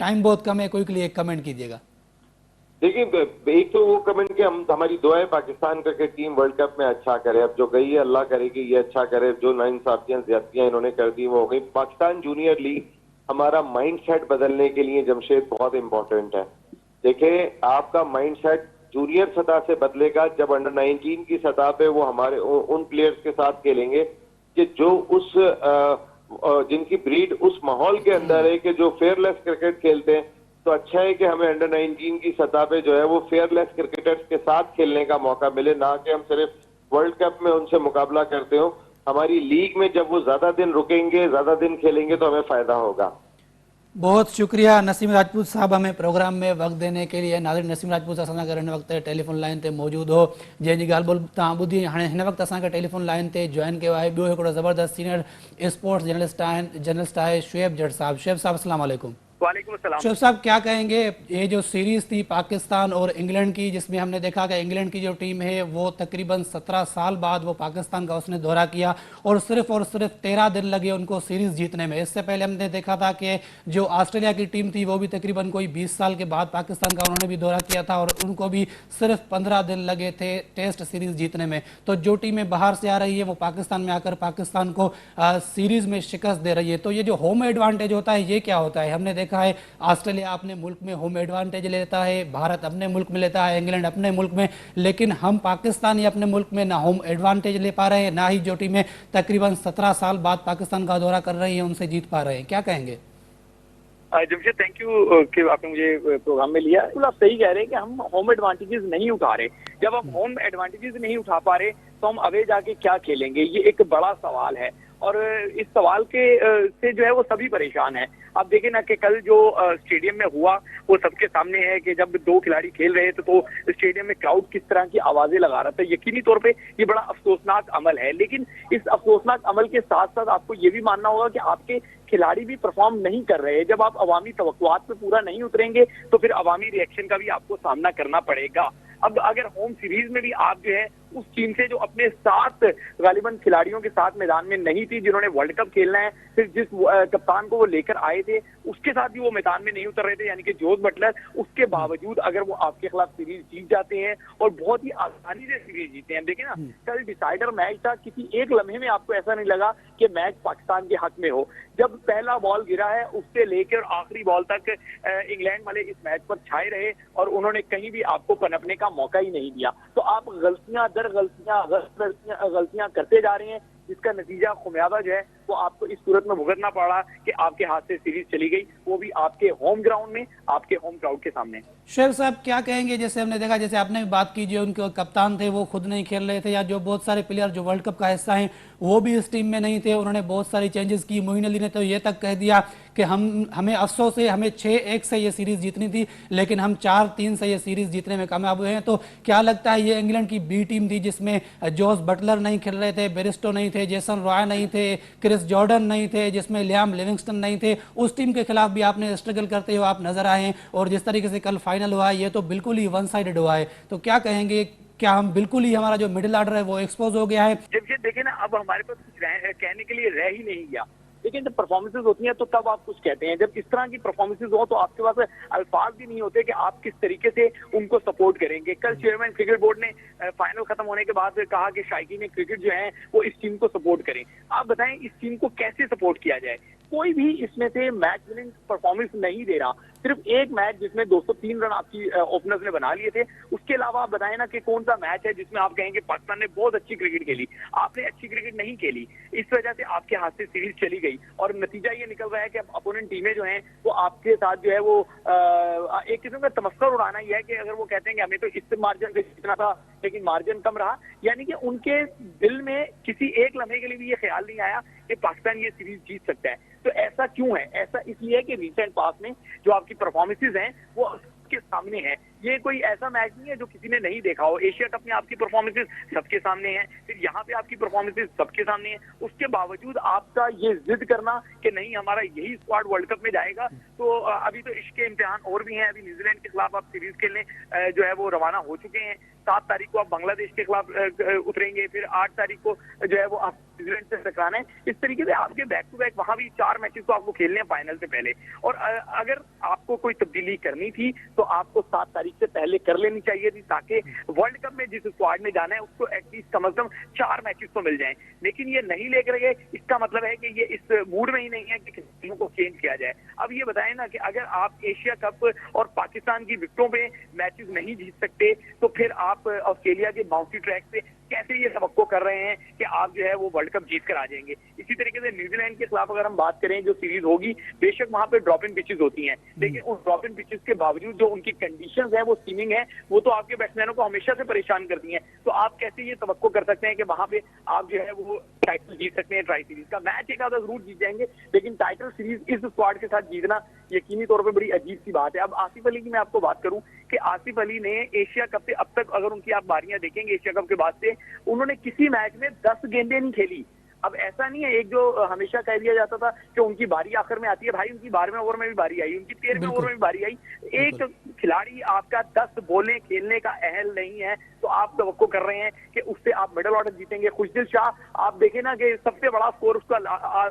टाइम बहुत कम है, क्विकली एक कमेंट कीजिएगा।
देखिए, एक तो वो कमेंट के हमारी दुआ है Pakistan cricket team world cup में अच्छा करे। अब जो गई है अल्लाह करे कि ये अच्छा करे। जो नाइंसाफियां ज्यादतियां इन्होंने कर दी वो हो गई। पाकिस्तान जूनियर लीग हमारा माइंडसेट बदलने के लिए जमशेद बहुत इंपॉर्टेंट है। देखिए, आपका माइंडसेट जूनियर सतह से बदलेगा जब अंडर 19 की सतह पे वो हमारे उन प्लेयर्स के साथ खेलेंगे कि जो उस जिनकी ब्रीड उस माहौल के अंदर है कि जो फेयरलेस क्रिकेट खेलते हैं। तो अच्छा है कि हमें अंडर 19 की सतह पे जो है वो फेयरलेस क्रिकेटर्स के साथ खेलने का मौका मिले, ना कि हम सिर्फ वर्ल्ड कप में उनसे मुकाबला करते हो। हमारी लीग में जब वो ज्यादा दिन रुकेंगे, ज्यादा दिन खेलेंगे तो हमें फायदा होगा।
बहुत शुक्रिया नसीम राजपूत साहब हमें प्रोग्राम में वक्त देने के लिए। नाज़रीन, नसीम राजपूत असां सां हिन वक्त टेलीफोन लाइन ते मौजूद हो, जंहिंजी ॻाल्हि ॿोल तव्हां ॿुधी। हाणे हिन वक्त असांखे टेलीफोन लाइन ते जॉइन कयो आहे ॿियो हिकिड़ो ज़बरदस्त सीनियर स्पोर्ट्स जर्नलिस्ट आहे शुएब जट साहब। शुएब साहब अस्सलाम वालेकुम।
वालेकुम अस्सलाम।
शुएब साहब, क्या कहेंगे ये जो सीरीज थी पाकिस्तान और इंग्लैंड की, जिसमें हमने देखा कि इंग्लैंड की जो टीम है वो तकरीबन 17 साल बाद वो पाकिस्तान का उसने दौरा किया और सिर्फ 13 दिन लगे उनको सीरीज जीतने में। इससे पहले हमने देखा था कि जो ऑस्ट्रेलिया की टीम थी वो भी तकरीबन कोई 20 साल के बाद पाकिस्तान का उन्होंने भी दौरा किया था और उनको भी सिर्फ 15 दिन लगे थे टेस्ट सीरीज जीतने में। तो जो टीमें बाहर से आ रही है वो पाकिस्तान में आकर पाकिस्तान को सीरीज में शिकस्त दे रही है। तो ये जो होम एडवांटेज होता है ये क्या होता है? हमने देखा है ऑस्ट्रेलिया अपने मुल्क में होम एडवांटेज लेता है, भारत अपने मुल्क में लेता है, इंग्लैंड अपने मुल्क में, लेकिन हम पाकिस्तानी अपने मुल्क में ना होम एडवांटेज ले पा रहे हैं, ना ही जो टीमें तकरीबन 17 साल बाद पाकिस्तान का दौरा कर रही हैं उनसे जीत पा रहे हैं। क्या कहेंगे?
जमशेद, थैंक यू कि आपने मुझे प्रोग्राम में लिया। बिल्कुल आप सही कह रहे हैं कि हम होम एडवांटेजेस नहीं उठा रहे। जब हम होम एडवांटेजेस नहीं उठा पा रहे तो हम अवे जाके क्या खेलेंगे, ये एक बड़ा सवाल है। और इस सवाल के से जो है वो सभी परेशान है। आप देखें ना कि कल जो स्टेडियम में हुआ वो सबके सामने है कि जब दो खिलाड़ी खेल रहे थे तो स्टेडियम में क्राउड किस तरह की आवाजें लगा रहा था। यकीनी तौर पे ये बड़ा अफसोसनाक अमल है, लेकिन इस अफसोसनाक अमल के साथ साथ आपको ये भी मानना होगा कि आपके खिलाड़ी भी परफॉर्म नहीं कर रहे। जब आप अवामी तवक्कुआत पे पूरा नहीं उतरेंगे तो फिर अवामी रिएक्शन का भी आपको सामना करना पड़ेगा। अब अगर होम सीरीज में भी आप जो है उस टीम से जो अपने 7 गालिबन खिलाड़ियों के साथ मैदान में नहीं थी जिन्होंने वर्ल्ड कप खेलना है, फिर जिस कप्तान को वो लेकर आए थे उसके साथ भी वो मैदान में नहीं उतर रहे थे, यानी कि जोस बटलर, उसके बावजूद अगर वो आपके खिलाफ सीरीज जीत जाते हैं और बहुत ही आसानी से सीरीज जीते हैं। देखिए ना, कल डिसाइडर मैच था, किसी एक लम्हे में आपको ऐसा नहीं लगा कि मैच पाकिस्तान के हक में हो। जब पहला बॉल गिरा है उससे लेकर आखिरी बॉल तक इंग्लैंड वाले इस मैच पर छाए रहे और उन्होंने कहीं भी आपको पनपने का मौका ही नहीं दिया। तो आप गलतियां करते जा रहे हैं, जिसका नतीजा खुमियाबा जो है वो आपको इस सूरत में भुगतना पड़ा कि आपके हाथ से सीरीज चली गई, वो भी आपके होम ग्राउंड में, आपके होम क्राउड के सामने।
शुएब साहब, क्या कहेंगे? जैसे हमने देखा, जैसे आपने भी बात की, जो उनके कप्तान थे वो खुद नहीं खेल रहे थे, या जो बहुत सारे प्लेयर जो वर्ल्ड कप का हिस्सा हैं वो भी इस टीम में नहीं थे, उन्होंने बहुत सारी चेंजेस की। मोइन अली ने तो ये तक कह दिया कि हमें अफसोस है, हमें 6-1 से ये सीरीज जीतनी थी लेकिन हम 4-3 से ये सीरीज जीतने में कामयाब हुए हैं। तो क्या लगता है ये इंग्लैंड की बी टीम थी जिसमें जोस बटलर नहीं खेल रहे थे, बेरिस्टो नहीं थे, जेसन रॉय नहीं थे, क्रिस जॉर्डन नहीं थे, जिसमें लियाम लिविंगस्टन नहीं थे, उस टीम के खिलाफ भी आपने स्ट्रगल करते हुए आप नजर आए हैं और जिस तरीके से कल फाइनल हुआ है ये तो बिल्कुल ही वन साइडेड हुआ है। तो क्या कहेंगे, क्या हम बिल्कुल ही हमारा जो मिडिल ऑर्डर है वो एक्सपोज हो गया है?
जब ये देखे ना, अब हमारे पास कुछ कहने के लिए रह ही नहीं गया। लेकिन जब परफॉर्मेंसेज होती हैं तो तब आप कुछ कहते हैं। जब इस तरह की परफॉर्मेंसेज हो तो आपके पास अल्फाज भी नहीं होते कि आप किस तरीके से उनको सपोर्ट करेंगे। कल चेयरमैन क्रिकेट बोर्ड ने फाइनल खत्म होने के बाद कहा कि शायकीन क्रिकेट जो है वो इस टीम को सपोर्ट करें। आप बताएं इस टीम को कैसे सपोर्ट किया जाए? कोई भी इसमें से मैच विनिंग परफॉर्मेंस नहीं दे रहा। सिर्फ एक मैच जिसमें 203 रन आपकी ओपनर्स ने बना लिए थे, उसके अलावा आप बताएं ना कि कौन सा मैच है जिसमें आप कहेंगे पाकिस्तान ने बहुत अच्छी क्रिकेट खेली। आपने अच्छी क्रिकेट नहीं खेली, इस वजह से आपके हाथ से सीरीज चली गई और नतीजा ये निकल रहा है कि अब अपोनेंट टीमें जो हैं वो आपके साथ जो है वो एक किस्म का तमस्कर उड़ाना ही है कि अगर वो कहते हैं कि हमें तो इस मार्जिन से जीतना था लेकिन मार्जिन कम रहा, यानी कि उनके दिल में किसी एक लम्हे के लिए भी ये ख्याल नहीं आया कि पाकिस्तान ये सीरीज जीत सकता है। तो ऐसा क्यों है? ऐसा इसलिए है कि रिसेंट पास में जो आपकी परफॉर्मेंसेज हैं वो के सामने है ये कोई ऐसा मैच नहीं है जो किसी ने नहीं देखा हो। एशिया कप में आपकी परफॉर्मेंसेस सबके सामने हैं, फिर यहाँ पे आपकी परफॉर्मेंसेस सबके सामने हैं, उसके बावजूद आपका ये जिद करना कि नहीं हमारा यही स्क्वाड वर्ल्ड कप में जाएगा, तो अभी तो इसके इम्तिहान और भी हैं। अभी न्यूजीलैंड के खिलाफ आप सीरीज खेलने जो है वो रवाना हो चुके हैं। 7 तारीख को आप बांग्लादेश के खिलाफ उतरेंगे, फिर 8 तारीख को जो है वो आप न्यूजीलैंड से टकराना है। इस तरीके से आपके बैक टू बैक वहां भी 4 मैचेस तो आपको खेलने हैं फाइनल से पहले। और अगर आपको कोई तब्दीली करनी थी तो आपको 7 तारीख से पहले कर लेनी चाहिए थी, ताकि वर्ल्ड कप में जिस स्क्वाड में जाना है उसको एटलीस्ट कम से कम 4 मैचेस तो मिल जाएं। लेकिन ये नहीं लेकर गए, इसका मतलब है कि ये इस मूड में ही नहीं है कि टीमों को चेंज किया जाए। अब ये बताएं ना कि अगर आप एशिया कप और पाकिस्तान की विकेटों पे मैचेस नहीं जीत सकते तो फिर आप ऑस्ट्रेलिया के बाउंसी ट्रैक से कैसे ये तवक्को कर रहे हैं कि आप जो है वो वर्ल्ड कप जीत कर आ जाएंगे। इसी तरीके से न्यूजीलैंड के खिलाफ अगर हम बात करें, जो सीरीज होगी, बेशक वहां पे ड्रॉप इन पिचेस होती हैं, लेकिन उस ड्रॉप इन पिचेस के बावजूद जो उनकी कंडीशंस है वो स्टीमिंग है, वो तो आपके बैट्समैनों को हमेशा से परेशान करती हैं। तो आप कैसे ये तवक्को कर सकते हैं कि वहां पे आप जो है वो टाइटल जीत सकते हैं। ट्राई सीरीज का मैच एक आधा जरूर जीत जाएंगे, लेकिन टाइटल सीरीज इस स्क्वाड के साथ जीतना यकीनी तौर पर बड़ी अजीब सी बात है। अब आसिफ अली की मैं आपको बात करूं कि आसिफ अली ने एशिया कप से अब तक, अगर उनकी आप बारियां देखेंगे एशिया कप के बाद से, उन्होंने किसी मैच में 10 गेंदें नहीं खेली। अब ऐसा नहीं है, एक जो हमेशा कह दिया जाता था कि उनकी बारी आखिर में आती है, भाई उनकी 12वें ओवर में भी बारी आई, उनकी 13वें ओवर में भी बारी आई। एक खिलाड़ी आपका 10 बॉलें खेलने का अहल नहीं है तो आप तवक्को कर रहे हैं कि उससे आप मिडल ऑर्डर जीतेंगे। खुशदिल शाह आप देखें ना कि सबसे बड़ा स्कोर उसका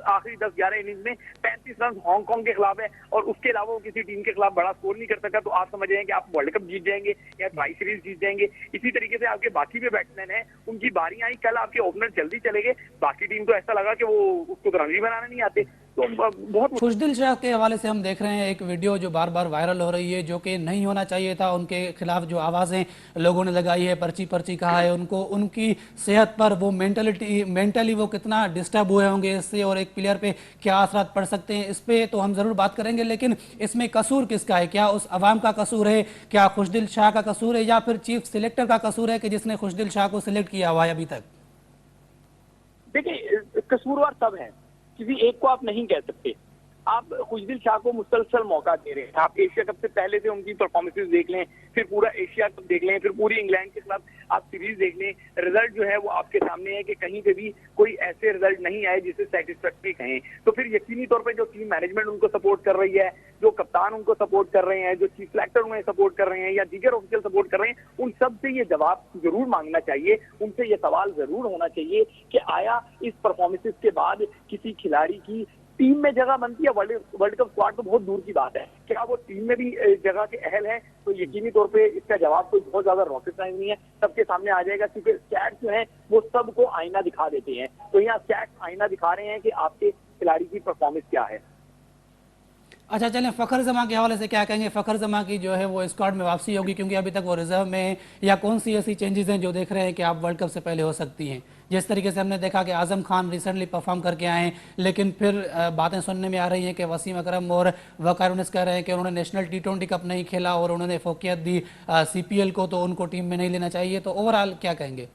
आखिरी 10-11 इनिंग्स में 35 रन हांगकांग के खिलाफ है, और उसके अलावा वो किसी टीम के खिलाफ बड़ा स्कोर नहीं कर सका। तो आप समझ रहे हैं कि आप वर्ल्ड कप जीत जाएंगे या ट्राई सीरीज जीत जाएंगे। इसी तरीके से आपके बाकी भी बैट्समैन हैं, उनकी बारी आई, कल आपके ओपनर जल्दी चले गए, बाकी टीम तो ऐसा लगा कि वो उसको तो रन भी बनाने नहीं आते। तो बहुत
खुशदिल शाह के हवाले से हम देख रहे हैं एक वीडियो जो बार बार वायरल हो रही है, जो कि नहीं होना चाहिए था। उनके खिलाफ जो आवाज़ें लोगों ने लगाई है, पर्ची पर्ची कहा है उनको, उनकी सेहत पर, वो मेंटली वो कितना डिस्टर्ब हुए होंगे इससे, और एक प्लेयर पे क्या असरात पड़ सकते हैं, इस पे तो हम ज़रूर बात करेंगे। लेकिन इसमें कसूर किसका है? क्या उस अवाम का कसूर है, क्या खुशदिल शाह का कसूर है, या फिर चीफ सिलेक्टर का कसूर है कि जिसने खुशदिल शाह को सिलेक्ट किया हुआ है अभी तक?
देखिए, कसूरवार सब है, किसी एक को आप नहीं कह सकते। आप खुशदिल शाह को मुसलसल मौका दे रहे हैं। आप एशिया कप से पहले से उनकी परफॉर्मेंसेस देख लें, फिर पूरा एशिया कप देख लें, फिर पूरी इंग्लैंड के खिलाफ आप सीरीज देख लें, रिजल्ट जो है वो आपके सामने है कि कहीं पे भी कोई ऐसे रिजल्ट नहीं आए जिसे सेटिस्फैक्टरी कहें। तो फिर यकीनी तौर पे जो टीम मैनेजमेंट उनको सपोर्ट कर रही है, जो कप्तान उनको सपोर्ट कर रहे हैं, जो चीफ सिलेक्टर उन्हें सपोर्ट कर रहे हैं, या दीगर ऑफिशियल सपोर्ट कर रहे हैं, उन सब से ये जवाब जरूर मांगना चाहिए, उनसे ये सवाल जरूर होना चाहिए कि आया इस परफॉर्मेंसेस के बाद किसी खिलाड़ी की टीम में जगह बनती है। वर्ल्ड कप स्क्वाड तो बहुत दूर की बात है, क्या वो टीम में भी जगह के अहल है? तो यकीनी तौर पे इसका जवाब कोई बहुत ज्यादा रॉकेट साइंस नहीं है, सबके सामने आ जाएगा, क्योंकि स्टैट्स जो है वो सबको आईना दिखा देते हैं। तो यहाँ स्टैट्स आईना दिखा रहे हैं कि आपके खिलाड़ी की परफॉर्मेंस क्या है।
अच्छा, चलें फखर जमा के हवाले से क्या कहेंगे? फखर जमा की जो है वो स्क्वाड में वापसी होगी, क्योंकि अभी तक वो रिजर्व में है, या कौन सी ऐसी चेंजेस हैं जो देख रहे हैं कि आप वर्ल्ड कप से पहले हो सकती हैं? जिस तरीके से हमने देखा कि आजम खान रिसेंटली परफॉर्म करके आए हैं, लेकिन फिर बातें सुनने में आ रही हैं कि वसीम अकरम और वकार यूनिस कह रहे हैं कि उन्होंने नेशनल T20 कप नहीं खेला और उन्होंने फोकियत दी CPL को, तो उनको टीम में नहीं लेना चाहिए। तो ओवरऑल क्या कहेंगे?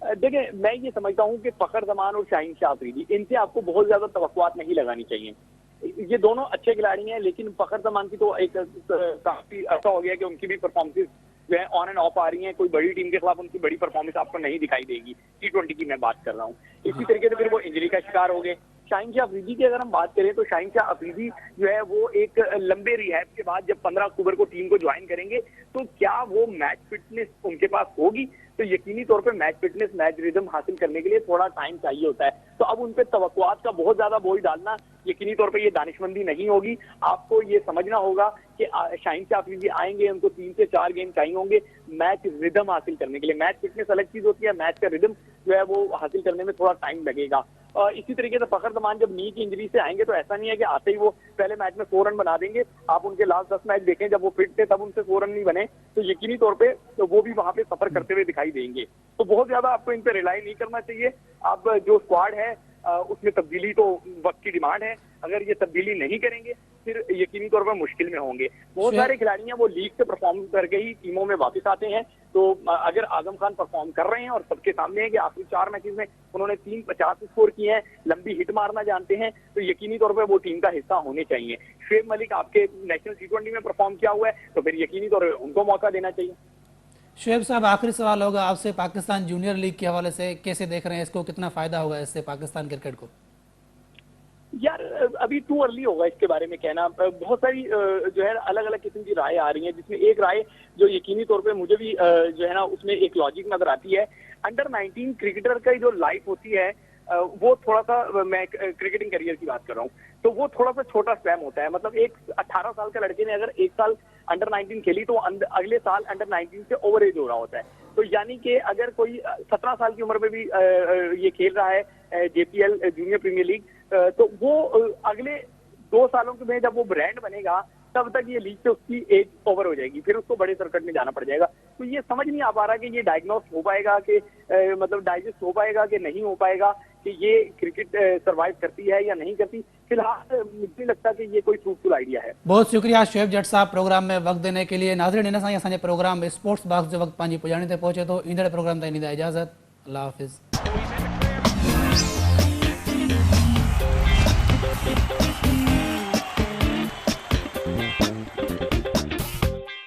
देखिए, मैं ये समझता हूँ कि फखर जमान और शाहीन शाह अफरीदी, इनसे आपको बहुत ज्यादा तवक्कुआत नहीं लगानी चाहिए। ये दोनों अच्छे खिलाड़ी हैं, लेकिन फखर जमान की तो एक काफी अच्छा हो गया कि उनकी भी परफॉर्मेंसेस जो है ऑन एंड ऑफ आ रही हैं। कोई बड़ी टीम के खिलाफ उनकी बड़ी परफॉर्मेंस आपको नहीं दिखाई देगी। T20 की मैं बात कर रहा हूँ। इसी तरीके से फिर वो इंजरी का शिकार हो गए। शाहीन शाह अफरीदी की अगर हम बात करें तो शाहीन शाह अफरीदी जो है वो एक लंबे रिहैब के बाद जब 15 अक्टूबर को टीम को ज्वाइन करेंगे, तो क्या वो मैच फिटनेस उनके पास होगी? तो यकीनी तौर पे मैच फिटनेस, मैच रिदम हासिल करने के लिए थोड़ा टाइम चाहिए होता है। तो अब उन पे तवक्कुआत का बहुत ज्यादा बोझ डालना यकीनी तौर पे ये दानिशमंदी नहीं होगी। आपको ये समझना होगा कि शाहीन शाह अफरीदी आएंगे, उनको 3 से 4 गेंद चाहिए होंगे मैच रिदम हासिल करने के लिए। मैच फिटनेस अलग चीज होती है, मैच का रिदम जो है वो हासिल करने में थोड़ा टाइम लगेगा। इसी तरीके से फखर जमान जब नी की इंजरी से आएंगे तो ऐसा नहीं है कि आते ही वो पहले मैच में 4 रन बना देंगे। आप उनके लास्ट 10 मैच देखें, जब वो फिट थे तब उनसे 4 रन नहीं बने, तो यकीनी तौर पे तो वो भी वहां पे सफर करते हुए दिखाई देंगे। तो बहुत ज्यादा आपको इन पे रिलाई नहीं करना चाहिए। आप जो स्क्वाड है उसमें तब्दीली तो वक्त की डिमांड है। अगर ये तब्दीली नहीं करेंगे फिर यकीनी तौर पर मुश्किल में होंगे। बहुत सारे खिलाड़ी हैं वो लीग से परफॉर्म करके ही टीमों में वापस आते हैं। तो अगर आजम खान परफॉर्म कर रहे हैं और सबके सामने है कि आखिरी 4 मैचेस में उन्होंने 350 स्कोर किए हैं, लंबी हिट मारना जानते हैं, तो यकीनी तौर पर वो टीम का हिस्सा होने चाहिए। शुएब मलिक आपके नेशनल T20 में परफॉर्म किया हुआ है, तो फिर यकीनी तौर पर उनको मौका देना चाहिए।
शुएब साहब, आखिरी सवाल होगा आपसे, पाकिस्तान जूनियर लीग के हवाले से कैसे देख रहे हैं इसको, कितना फायदा होगा इससे पाकिस्तान क्रिकेट को?
यार अभी टू अर्ली होगा इसके बारे में कहना। बहुत सारी जो है अलग अलग किस्म की राय आ रही है, जिसमें एक राय जो यकीनी तौर पे मुझे भी जो है ना उसमें एक लॉजिक नजर आती है। अंडर 19 क्रिकेटर की जो लाइफ होती है वो थोड़ा सा, मैं क्रिकेटिंग करियर की बात कर रहा हूँ, तो वो थोड़ा सा छोटा स्पैम होता है। मतलब एक 18 साल के लड़के ने अगर 1 साल अंडर 19 खेली तो अगले साल अंडर 19 से ओवर एज हो रहा होता है। तो यानी कि अगर कोई 17 साल की उम्र में भी ये खेल रहा है JPL जूनियर प्रीमियर लीग, तो वो अगले 2 सालों में जब वो ब्रांड बनेगा तब तक ये लीग से उसकी एज ओवर हो जाएगी, फिर उसको बड़े सर्किट में जाना पड़ जाएगा। तो ये समझ नहीं आ पा रहा कि ये डायग्नोस हो पाएगा कि मतलब डाइजेस्ट हो पाएगा कि नहीं हो पाएगा, कि ये क्रिकेट सरवाइव करती है या नहीं करती। फिलहाल मुझे नहीं लगता कि ये कोई फ्रूटफुल आइडिया है।
बहुत शुक्रिया शुएब जट साहब प्रोग्राम में वक्त देने के लिए। नाज़रीन, इन सां असांजे प्रोग्राम स्पोर्ट्स बॉक्स जो वक्त पंहिंजी पुॼाणी ते पहुचे थो। ईंदड़ प्रोग्राम ताईं ॾींदा इजाज़त। अल्लाह हाफ़िज़।